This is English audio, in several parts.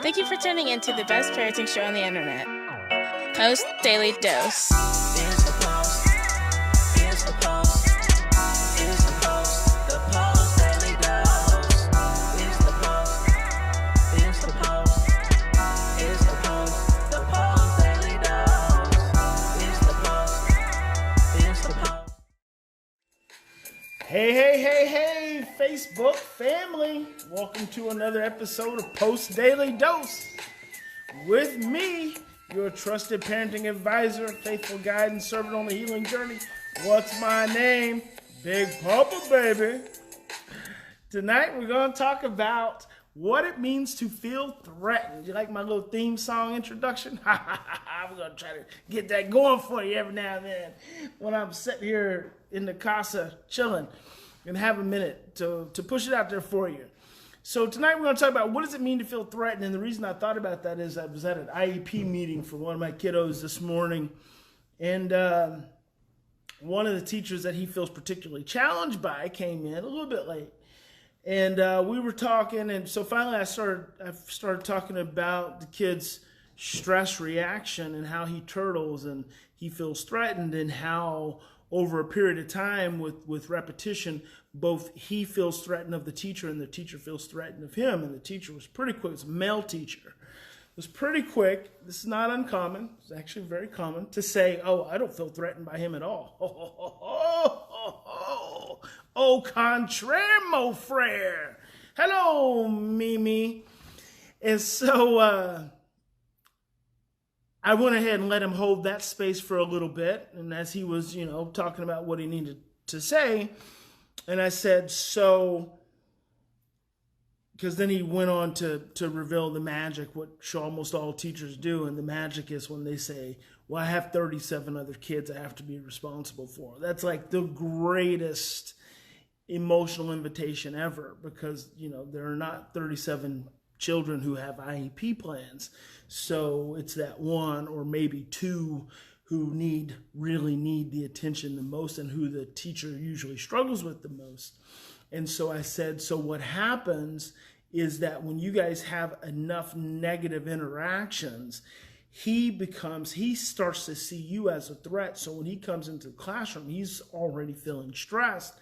Thank you for tuning in to the best parenting show on the internet, Post Daily Dose. It's the Post. It's the Post. It's the Post. The Post Daily Dose. It's the Post. It's the Post. It's the Post. The Post Daily Dose. It's the Post. It's the Post. Hey, Facebook family. Welcome to another episode of Post Daily Dose. With me, your trusted parenting advisor, faithful guide, and servant on the healing journey. What's my name? Big Papa, baby. Tonight, we're going to talk about what it means to feel threatened. You like my little theme song introduction? I'm going to try to get that going for you every now and then when I'm sitting here in the casa chilling and have a minute to push it out there for you. So tonight we're going to talk about what does it mean to feel threatened. And the reason I thought about that is I was at an IEP meeting for one of my kiddos this morning. And one of the teachers that he feels particularly challenged by came in a little bit late. And we were talking. And so finally I started talking about the kid's stress reaction and how he turtles and he feels threatened, and how over a period of time with repetition, both he feels threatened of the teacher and the teacher feels threatened of him. And the teacher was pretty quick. It was a male teacher. It was pretty quick. This is not uncommon. It's actually very common to say, oh, I don't feel threatened by him at all. Au contraire, mon frère. Hello, Mimi. And so I went ahead and let him hold that space for a little bit. And as he was, talking about what he needed to say, and I said, so, because then he went on to reveal the magic, which almost all teachers do. And the magic is when they say, well, I have 37 other kids I have to be responsible for. That's like the greatest emotional invitation ever, because, there are not 37 children who have IEP plans. So it's that one or maybe two who really need the attention the most, and who the teacher usually struggles with the most. And so I said, so what happens is that when you guys have enough negative interactions, he starts to see you as a threat. So when he comes into the classroom, he's already feeling stressed.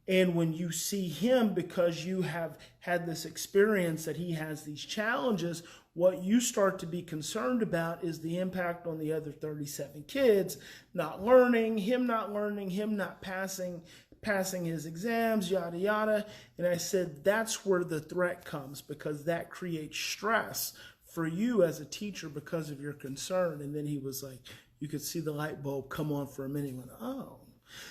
And when you see him, because you have had this experience that he has these challenges, what you start to be concerned about is the impact on the other 37 kids, not learning, him not passing his exams, yada, yada. And I said, that's where the threat comes, because that creates stress for you as a teacher because of your concern. And then he was like, you could see the light bulb come on for a minute. He went, oh.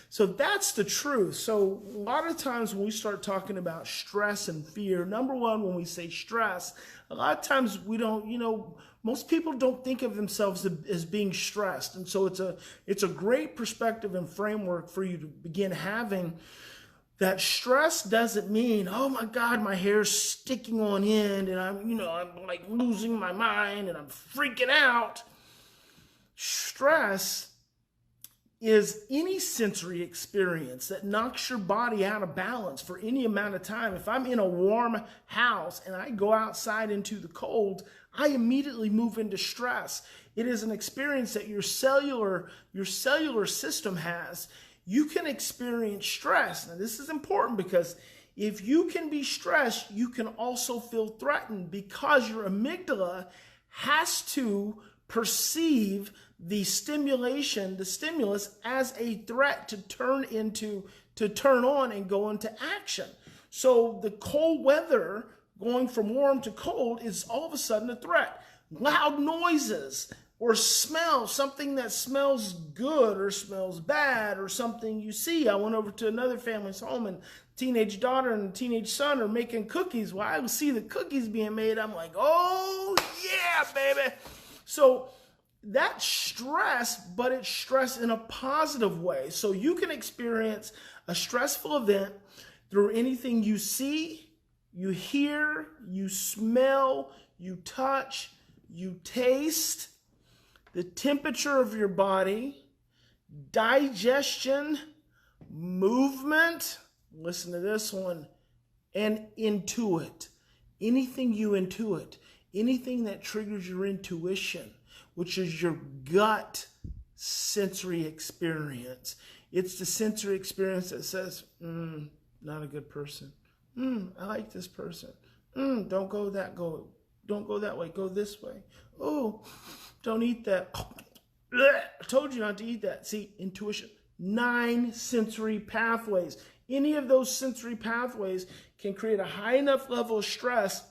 So that's the truth. So a lot of times when we start talking about stress and fear, number one, when we say stress, a lot of times we don't, most people don't think of themselves as being stressed. And so it's a great perspective and framework for you to begin having. That stress doesn't mean, oh my God, my hair's sticking on end and I'm like losing my mind and I'm freaking out. Stress is any sensory experience that knocks your body out of balance for any amount of time. If I'm in a warm house and I go outside into the cold, I immediately move into stress. It is an experience that your cellular system has. You can experience stress. Now, this is important, because if you can be stressed, you can also feel threatened, because your amygdala has to perceive the stimulus as a threat to turn on and go into action. So the cold weather going from warm to cold is all of a sudden a threat. Loud noises or smell, something that smells good or smells bad, or something you see. I went over to another family's home, and teenage daughter and teenage son are making cookies. Well, I see the cookies being made. I'm like, oh yeah, baby. So that's stress, but it's stress in a positive way. So you can experience a stressful event through anything you see, you hear, you smell, you touch, you taste, the temperature of your body, digestion, movement, listen to this one, and intuit. Anything you intuit. anything that triggers your intuition, which is your gut sensory experience. It's the sensory experience that says, not a good person. I like this person. Don't go that way. Go this way. Oh, don't eat that. I told you not to eat that. See, intuition. 9 sensory pathways. Any of those sensory pathways can create a high enough level of stress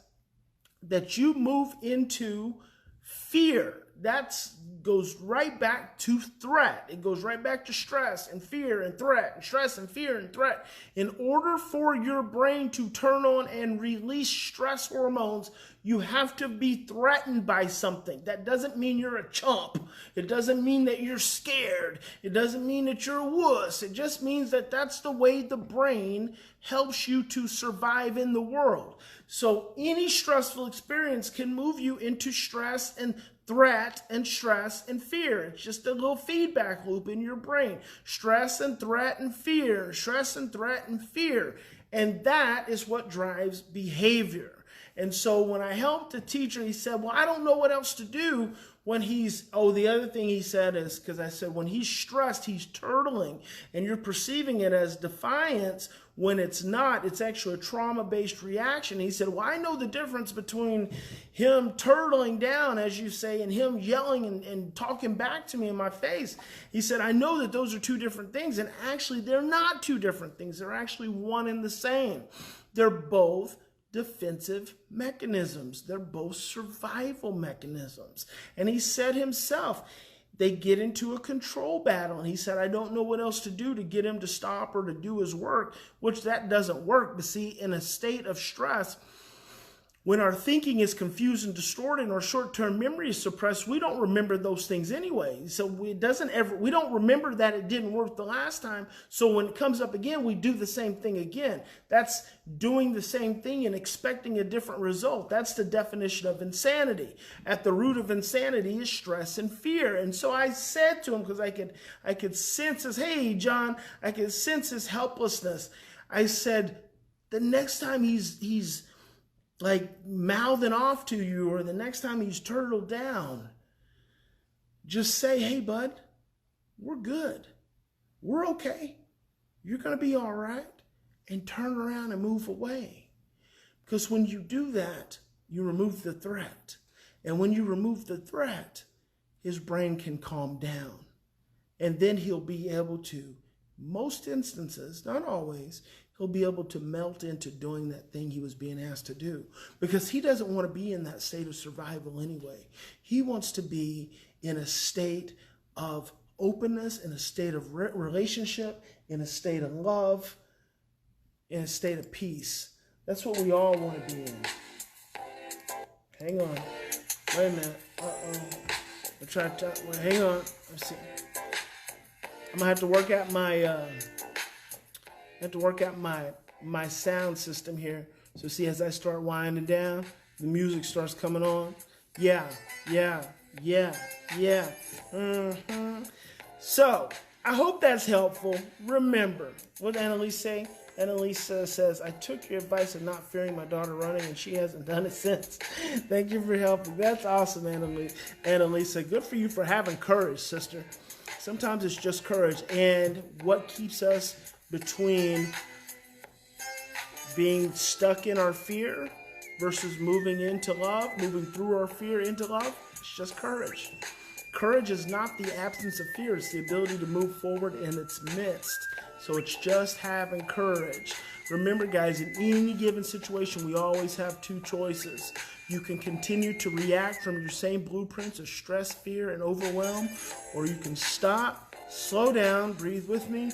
that you move into fear. That goes right back to threat. It goes right back to stress and fear and threat, and stress and fear and threat. In order for your brain to turn on and release stress hormones, you have to be threatened by something. That doesn't mean you're a chump. It doesn't mean that you're scared. It doesn't mean that you're a wuss. It just means that that's the way the brain helps you to survive in the world. So any stressful experience can move you into stress and threat and stress and fear. It's just a little feedback loop in your brain. Stress and threat and fear. Stress and threat and fear. And that is what drives behavior. And so when I helped the teacher, he said, well, I don't know what else to do when the other thing he said is, because I said, when he's stressed, he's turtling, and you're perceiving it as defiance when it's not. It's actually a trauma-based reaction. He said, well, I know the difference between him turtling down, as you say, and him yelling and talking back to me in my face. He said, I know that those are 2 different things, and actually they're not 2 different things. They're actually one and the same. They're both defensive mechanisms. They're both survival mechanisms. And he said himself, they get into a control battle. And he said, I don't know what else to do to get him to stop or to do his work, which that doesn't work. But see, in a state of stress, when our thinking is confused and distorted and our short-term memory is suppressed, we don't remember those things anyway. So we don't remember that it didn't work the last time. So when it comes up again, we do the same thing again. That's doing the same thing and expecting a different result. That's the definition of insanity. At the root of insanity is stress and fear. And so I said to him, because I could sense his, hey, John, I could sense his helplessness. I said, the next time he's like mouthing off to you, or the next time he's turtled down, just say, hey, bud, we're good. We're okay. You're going to be all right. And turn around and move away. Because when you do that, you remove the threat. And when you remove the threat, his brain can calm down. And then he'll be able to, most instances, not always, he'll be able to melt into doing that thing he was being asked to do. Because he doesn't want to be in that state of survival anyway. He wants to be in a state of openness, in a state of relationship, in a state of love, in a state of peace. That's what we all want to be in. Hang on. Wait a minute. I'm trying to, well, hang on. Let's see. I'm gonna have to work out my sound system here. So see, as I start winding down, the music starts coming on. Yeah. So I hope that's helpful. Remember, what did Annalise say? Annalise says, I took your advice of not fearing my daughter running, and she hasn't done it since. Thank you for helping. That's awesome, Annalise. Good for you for having courage, sister. Sometimes it's just courage. And what keeps us between being stuck in our fear versus moving into love, moving through our fear into love? It's just courage. Courage is not the absence of fear. It's the ability to move forward in its midst. So it's just having courage. Remember, guys, in any given situation, we always have 2 choices. You can continue to react from your same blueprints of stress, fear, and overwhelm, or you can stop, slow down, breathe with me,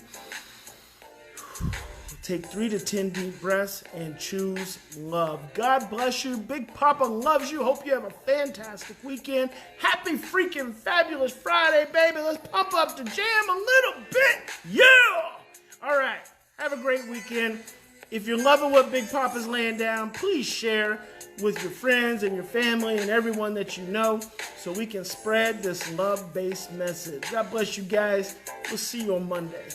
take 3 to 10 deep breaths, and choose love. God bless you. Big Papa loves you. Hope you have a fantastic weekend. Happy freaking fabulous Friday, baby. Let's pump up the jam a little bit. Yeah! All right. Have a great weekend. If you're loving what Big Papa's laying down, please share with your friends and your family and everyone that you know so we can spread this love-based message. God bless you guys. We'll see you on Monday.